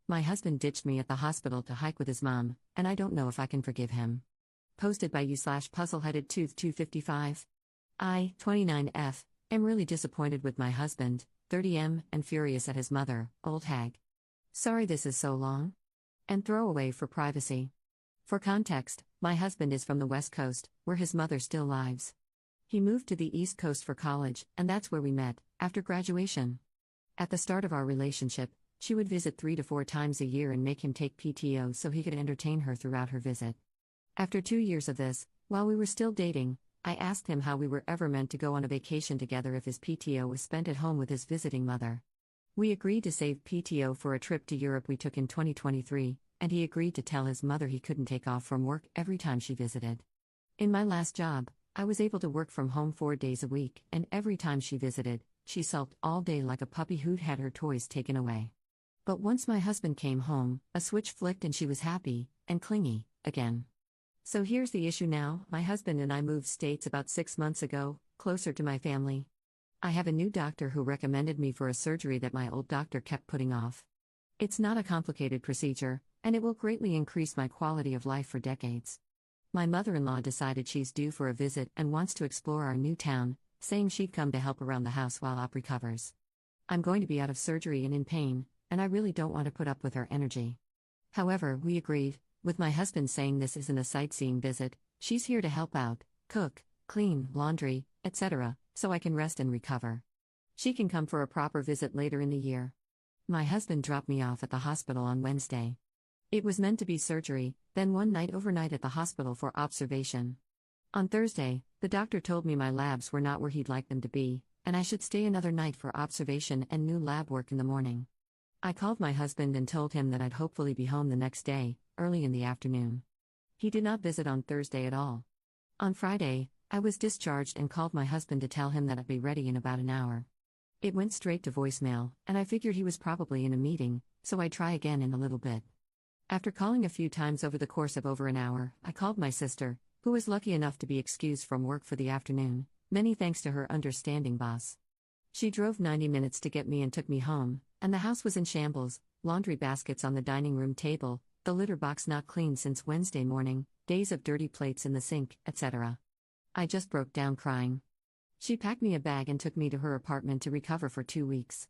My husband ditched me at the hospital to hike with his mom, and I don't know if I can forgive him. Posted by you/puzzleheaded tooth 255. I, 29F, am really disappointed with my husband, 30M, and furious at his mother, old hag. Sorry this is so long. And throwaway for privacy. For context, my husband is from the West Coast, where his mother still lives. He moved to the East Coast for college, and that's where we met, after graduation. At the start of our relationship, she would visit 3 to 4 times a year and make him take PTO so he could entertain her throughout her visit. After 2 years of this, while we were still dating, I asked him how we were ever meant to go on a vacation together if his PTO was spent at home with his visiting mother. We agreed to save PTO for a trip to Europe we took in 2023, and he agreed to tell his mother he couldn't take off from work every time she visited. In my last job, I was able to work from home 4 days a week, and every time she visited, she sulked all day like a puppy who'd had her toys taken away. But once my husband came home, a switch flicked and she was happy, and clingy, again. So here's the issue now: my husband and I moved states about 6 months ago, closer to my family. I have a new doctor who recommended me for a surgery that my old doctor kept putting off. It's not a complicated procedure, and it will greatly increase my quality of life for decades. My mother-in-law decided she's due for a visit and wants to explore our new town, saying she'd come to help around the house while Op recovers. I'm going to be out of surgery and in pain, and I really don't want to put up with her energy. However, we agreed, with my husband saying this isn't a sightseeing visit, she's here to help out, cook, clean, laundry, etc., so I can rest and recover. She can come for a proper visit later in the year. My husband dropped me off at the hospital on Wednesday. It was meant to be surgery, then one night overnight at the hospital for observation. On Thursday, the doctor told me my labs were not where he'd like them to be, and I should stay another night for observation and new lab work in the morning. I called my husband and told him that I'd hopefully be home the next day, early in the afternoon. He did not visit on Thursday at all. On Friday, I was discharged and called my husband to tell him that I'd be ready in about an hour. It went straight to voicemail, and I figured he was probably in a meeting, so I'd try again in a little bit. After calling a few times over the course of over an hour, I called my sister, who was lucky enough to be excused from work for the afternoon, many thanks to her understanding boss. She drove 90 minutes to get me and took me home, and the house was in shambles: laundry baskets on the dining room table, the litter box not cleaned since Wednesday morning, days of dirty plates in the sink, etc. I just broke down crying. She packed me a bag and took me to her apartment to recover for 2 weeks.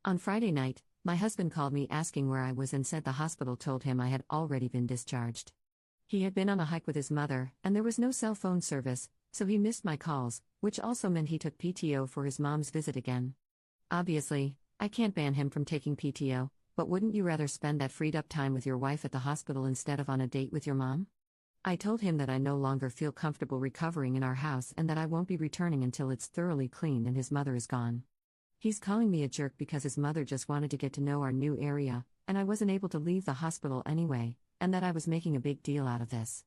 On Friday night, my husband called me asking where I was and said the hospital told him I had already been discharged. He had been on a hike with his mother, and there was no cell phone service, so he missed my calls, which also meant he took PTO for his mom's visit again. Obviously, I can't ban him from taking PTO, but wouldn't you rather spend that freed up time with your wife at the hospital instead of on a date with your mom? I told him that I no longer feel comfortable recovering in our house and that I won't be returning until it's thoroughly cleaned and his mother is gone. He's calling me a jerk because his mother just wanted to get to know our new area, and I wasn't able to leave the hospital anyway, and that I was making a big deal out of this.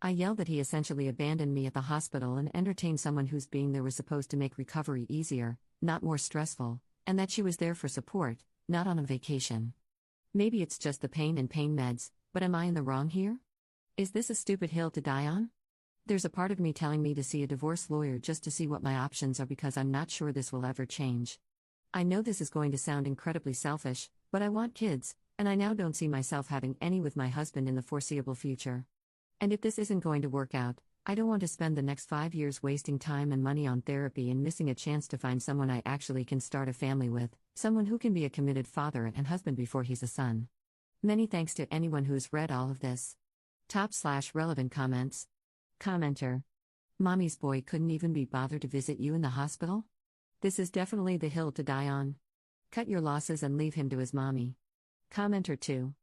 I yelled that he essentially abandoned me at the hospital and entertained someone whose being there was supposed to make recovery easier, not more stressful, and that she was there for support, not on a vacation. Maybe it's just the pain and pain meds, but am I in the wrong here? Is this a stupid hill to die on? There's a part of me telling me to see a divorce lawyer just to see what my options are because I'm not sure this will ever change. I know this is going to sound incredibly selfish, but I want kids, and I now don't see myself having any with my husband in the foreseeable future. And if this isn't going to work out, I don't want to spend the next 5 years wasting time and money on therapy and missing a chance to find someone I actually can start a family with, someone who can be a committed father and husband before he's a son. Many thanks to anyone who's read all of this. Top/relevant comments. Commenter. Mommy's boy couldn't even be bothered to visit you in the hospital? This is definitely the hill to die on. Cut your losses and leave him to his mommy. Commenter 2.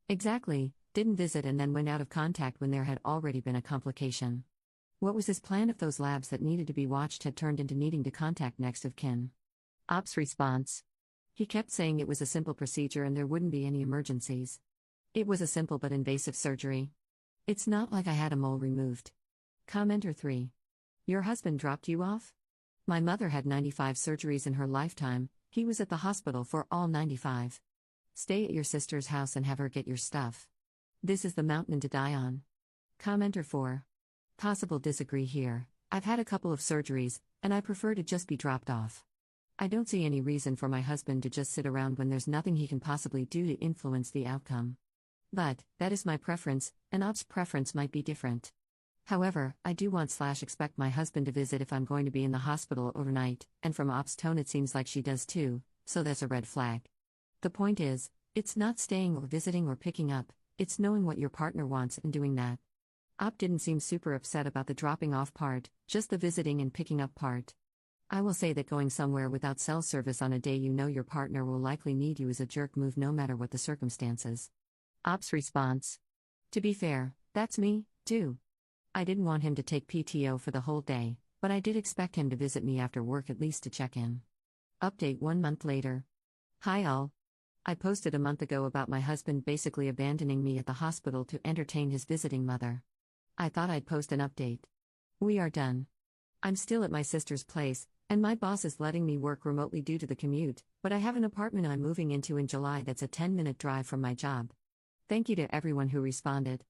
Exactly, didn't visit and then went out of contact when there had already been a complication. What was his plan if those labs that needed to be watched had turned into needing to contact next of kin? Op's response. He kept saying it was a simple procedure and there wouldn't be any emergencies. It was a simple but invasive surgery. It's not like I had a mole removed. Commenter 3. Your husband dropped you off? My mother had 95 surgeries in her lifetime, he was at the hospital for all 95. Stay at your sister's house and have her get your stuff. This is the mountain to die on. Commenter 4. Possible disagree here. I've had a couple of surgeries, and I prefer to just be dropped off. I don't see any reason for my husband to just sit around when there's nothing he can possibly do to influence the outcome. But, that is my preference, and Op's preference might be different. However, I do want/expect my husband to visit if I'm going to be in the hospital overnight, and from Op's tone it seems like she does too, so that's a red flag. The point is, it's not staying or visiting or picking up, it's knowing what your partner wants and doing that. Op didn't seem super upset about the dropping off part, just the visiting and picking up part. I will say that going somewhere without cell service on a day you know your partner will likely need you is a jerk move no matter what the circumstances. Op's response. To be fair, that's me, too. I didn't want him to take PTO for the whole day, but I did expect him to visit me after work at least to check in. Update 1 month later. Hi all. I posted a month ago about my husband basically abandoning me at the hospital to entertain his visiting mother. I thought I'd post an update. We are done. I'm still at my sister's place, and my boss is letting me work remotely due to the commute, but I have an apartment I'm moving into in July that's a 10-minute drive from my job. Thank you to everyone who responded.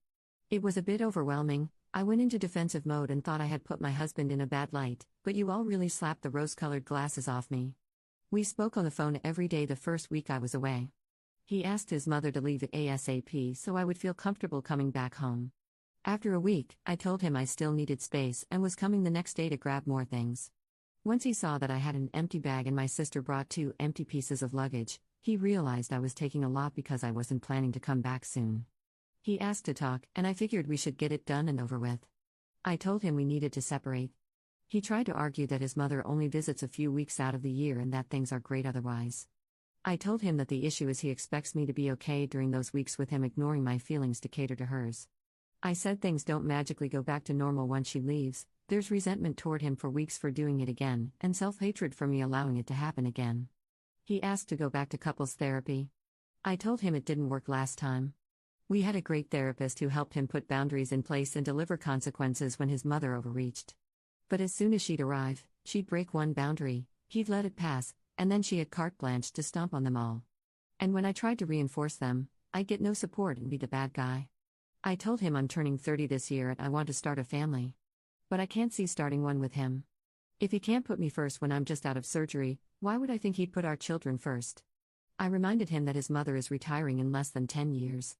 It was a bit overwhelming. I went into defensive mode and thought I had put my husband in a bad light, but you all really slapped the rose-colored glasses off me. We spoke on the phone every day the first week I was away. He asked his mother to leave ASAP so I would feel comfortable coming back home. After a week, I told him I still needed space and was coming the next day to grab more things. Once he saw that I had an empty bag and my sister brought 2 empty pieces of luggage, he realized I was taking a lot because I wasn't planning to come back soon. He asked to talk, and I figured we should get it done and over with. I told him we needed to separate. He tried to argue that his mother only visits a few weeks out of the year and that things are great otherwise. I told him that the issue is he expects me to be okay during those weeks with him ignoring my feelings to cater to hers. I said things don't magically go back to normal once she leaves, there's resentment toward him for weeks for doing it again, and self-hatred for me allowing it to happen again. He asked to go back to couples therapy. I told him it didn't work last time. We had a great therapist who helped him put boundaries in place and deliver consequences when his mother overreached. But as soon as she'd arrive, she'd break one boundary, he'd let it pass, and then she had carte blanche to stomp on them all. And when I tried to reinforce them, I'd get no support and be the bad guy. I told him I'm turning 30 this year and I want to start a family. But I can't see starting one with him. If he can't put me first when I'm just out of surgery, why would I think he'd put our children first? I reminded him that his mother is retiring in less than 10 years.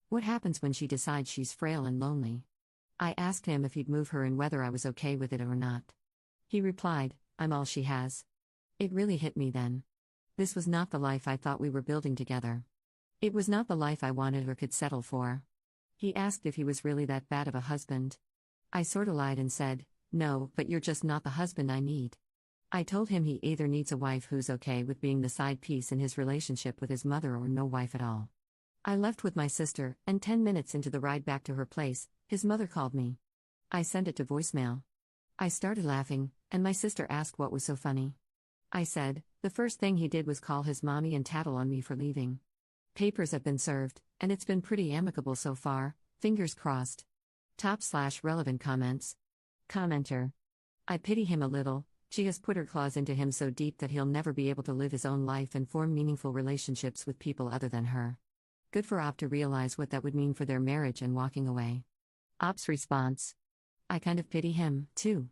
What happens when she decides she's frail and lonely? I asked him if he'd move her and whether I was okay with it or not. He replied, I'm all she has. It really hit me then. This was not the life I thought we were building together. It was not the life I wanted or could settle for. He asked if he was really that bad of a husband. I sorta lied and said, no, but you're just not the husband I need. I told him he either needs a wife who's okay with being the side piece in his relationship with his mother or no wife at all. I left with my sister, and 10 minutes into the ride back to her place, his mother called me. I sent it to voicemail. I started laughing, and my sister asked what was so funny. I said, the first thing he did was call his mommy and tattle on me for leaving. Papers have been served, and it's been pretty amicable so far, fingers crossed. Top/relevant comments. Commenter. I pity him a little, she has put her claws into him so deep that he'll never be able to live his own life and form meaningful relationships with people other than her. Good for Op to realize what that would mean for their marriage and walking away. Op's response. I kind of pity him, too.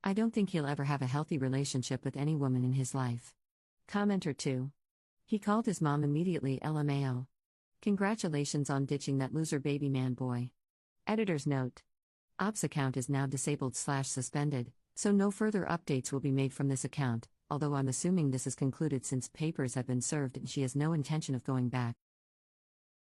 I don't think he'll ever have a healthy relationship with any woman in his life. Commenter 2. He called his mom immediately LMAO. Congratulations on ditching that loser baby man boy. Editor's note. Op's account is now disabled/suspended, so no further updates will be made from this account, although I'm assuming this is concluded since papers have been served and she has no intention of going back.